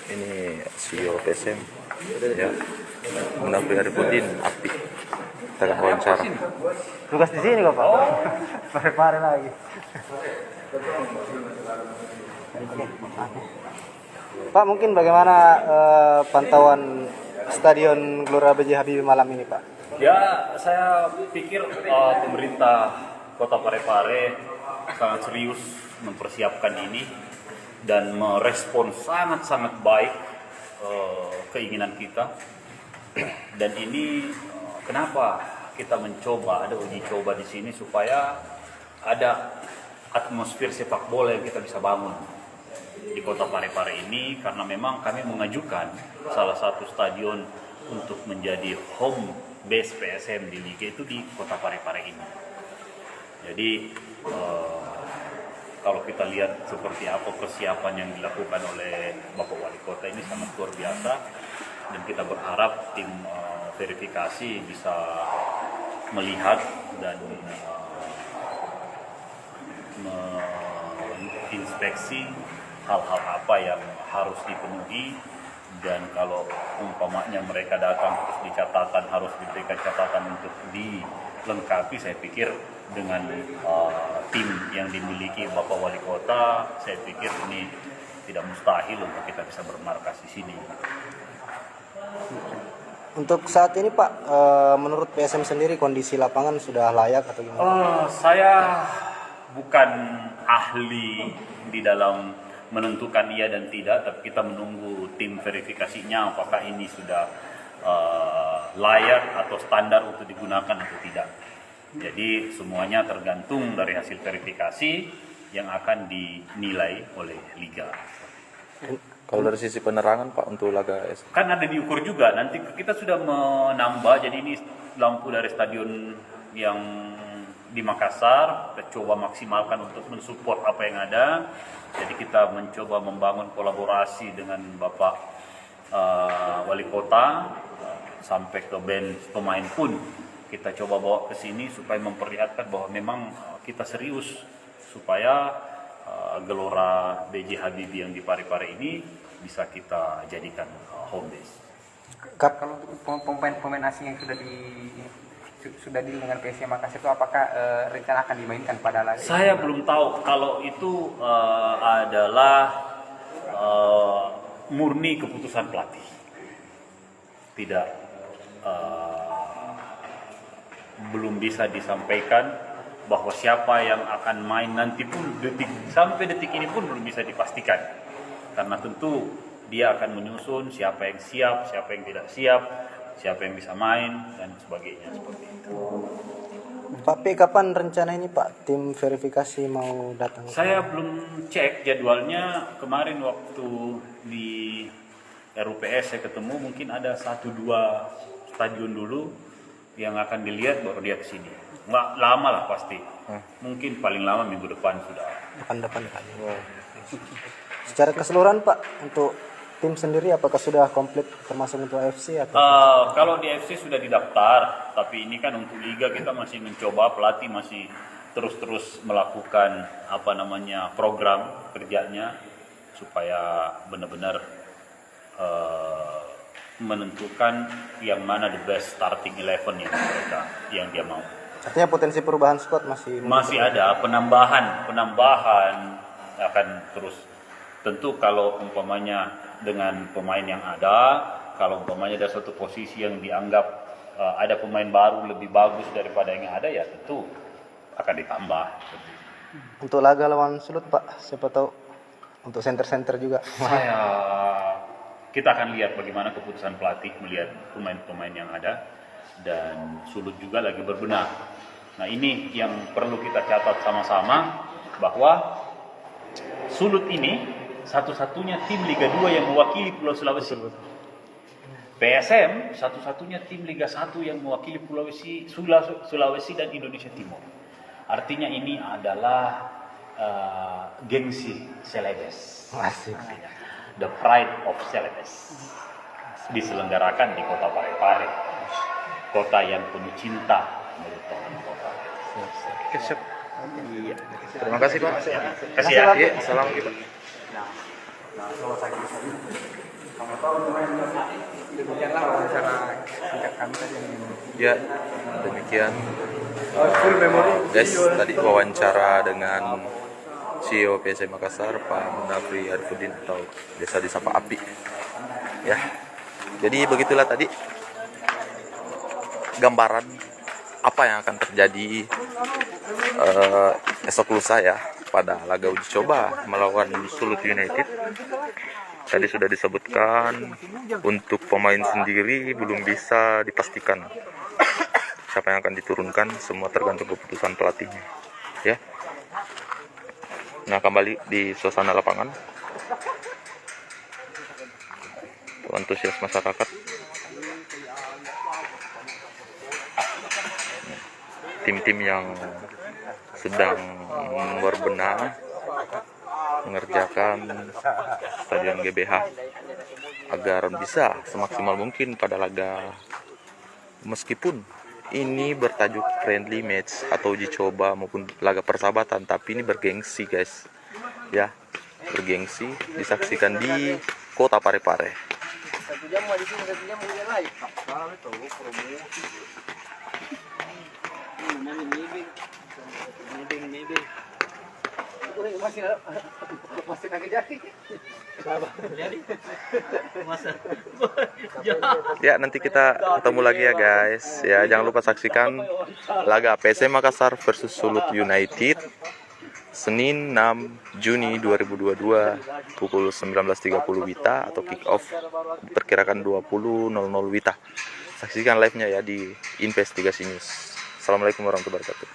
Ini CEO PSM ya, Munafri Arifudin aktif. Kita akan wawancara. Tugas di sini kok Pak. Pare-pare lagi. Pak, mungkin bagaimana pantauan Stadion Gelora B.J. Habibie malam ini, Pak? Ya, saya pikir pemerintah Kota Parepare sangat serius mempersiapkan ini dan merespon sangat-sangat baik keinginan kita. Dan ini kenapa kita mencoba, ada uji coba di sini supaya ada atmosfer sepak bola yang kita bisa bangun di Kota Parepare ini, karena memang kami mengajukan salah satu stadion untuk menjadi home base PSM di Liga itu di Kota Parepare ini. Jadi kalau kita lihat seperti apa persiapan yang dilakukan oleh Bapak Wali Kota ini sangat luar biasa, dan kita berharap tim verifikasi bisa melihat dan menginspeksi hal-hal apa yang harus dipenuhi, dan kalau umpamanya mereka datang terus di catatan harus diberikan catatan untuk dilengkapi. Saya pikir dengan tim yang dimiliki Bapak Wali Kota, saya pikir ini tidak mustahil untuk kita bisa bermarkas di sini. Untuk saat ini Pak, menurut PSM sendiri kondisi lapangan sudah layak atau gimana? Saya bukan ahli di dalam menentukan iya dan tidak, tapi kita menunggu tim verifikasinya apakah ini sudah layak atau standar untuk digunakan atau tidak. Jadi semuanya tergantung dari hasil verifikasi yang akan dinilai oleh Liga. Kalau dari sisi penerangan Pak untuk laga Kan ada diukur juga, nanti kita sudah menambah, jadi ini lampu dari stadion yang di Makassar, kita coba maksimalkan untuk mensupport apa yang ada. Jadi kita mencoba membangun kolaborasi dengan Bapak Wali Kota, sampai ke band pemain pun kita coba bawa ke sini supaya memperlihatkan bahwa memang kita serius supaya Gelora B.J. Habibie yang di Parepare ini bisa kita jadikan home base. Kalau pemain asing yang sudah deal dengan PSM Makassar itu apakah rencana akan dimainkan pada laga? Saya belum tahu kalau itu adalah murni keputusan pelatih. Tidak belum bisa disampaikan bahwa siapa yang akan main nanti pun sampai detik ini pun belum bisa dipastikan. Karena tentu dia akan menyusun siapa yang siap, siapa yang tidak siap, siapa yang bisa main dan sebagainya seperti itu. Pak P, kapan rencana ini Pak tim verifikasi mau datang? Saya belum cek jadwalnya. Kemarin waktu di RUPS saya ketemu, mungkin ada 1-2 stadion dulu yang akan dilihat, baru dia kesini. Nggak lama lah pasti. Mungkin paling lama minggu depan sudah. Depan kali. Secara keseluruhan Pak, untuk tim sendiri apakah sudah komplit termasuk untuk AFC atau? Kalau di AFC sudah didaftar, tapi ini kan untuk Liga kita masih mencoba, pelatih masih terus melakukan program kerjanya supaya benar-benar menentukan yang mana the best starting 11 yang dia mau. Artinya potensi perubahan squad masih ada, penambahan akan terus. Tentu kalau umpamanya dengan pemain yang ada, kalau umpamanya ada suatu posisi yang dianggap ada pemain baru lebih bagus daripada yang ada, ya tentu akan ditambah. Untuk laga lawan Sulut Pak, siapa tahu untuk center juga. Kita akan lihat bagaimana keputusan pelatih melihat pemain-pemain yang ada, dan Sulut juga lagi berbenah. Nah, ini yang perlu kita catat sama-sama, bahwa Sulut ini satu-satunya tim Liga 2 yang mewakili Pulau Sulawesi. PSM satu-satunya tim Liga 1 yang mewakili Sulawesi dan Indonesia Timur. Artinya ini adalah gengsi Celebes. The Pride of Celebes. Diselenggarakan di Kota Parepare, kota yang penuh cinta menurut orang kota. Terima kasih Pak. Kasih ya. Iya, assalamualaikum. Demikianlah wawancara singkat kami tadi. Ya, demikian. Guys, tadi wawancara dengan CEO PSM Makassar, Pak Munafri Arifudin atau biasa disapa Api. Ya, jadi begitulah tadi gambaran apa yang akan terjadi esok lusa ya pada laga uji coba melawan Sulut United. Tadi sudah disebutkan untuk pemain sendiri belum bisa dipastikan siapa yang akan diturunkan, semua tergantung keputusan pelatihnya ya. Nah, kembali di suasana lapangan, antusias masyarakat, tim-tim yang sedang berbenah mengerjakan stadion GBH agar bisa semaksimal mungkin pada laga, meskipun ini bertajuk friendly match atau uji coba maupun laga persahabatan, tapi ini bergengsi guys ya, bergengsi, disaksikan di Kota Parepare. Ya, nanti kita ketemu lagi ya guys. Ya, jangan lupa saksikan laga PSM Makassar versus Sulut United Senin 6 Juni 2022 pukul 19.30 WITA atau kick off diperkirakan 20.00 WITA. Saksikan live-nya ya di Investigasi News. Assalamualaikum warahmatullahi wabarakatuh.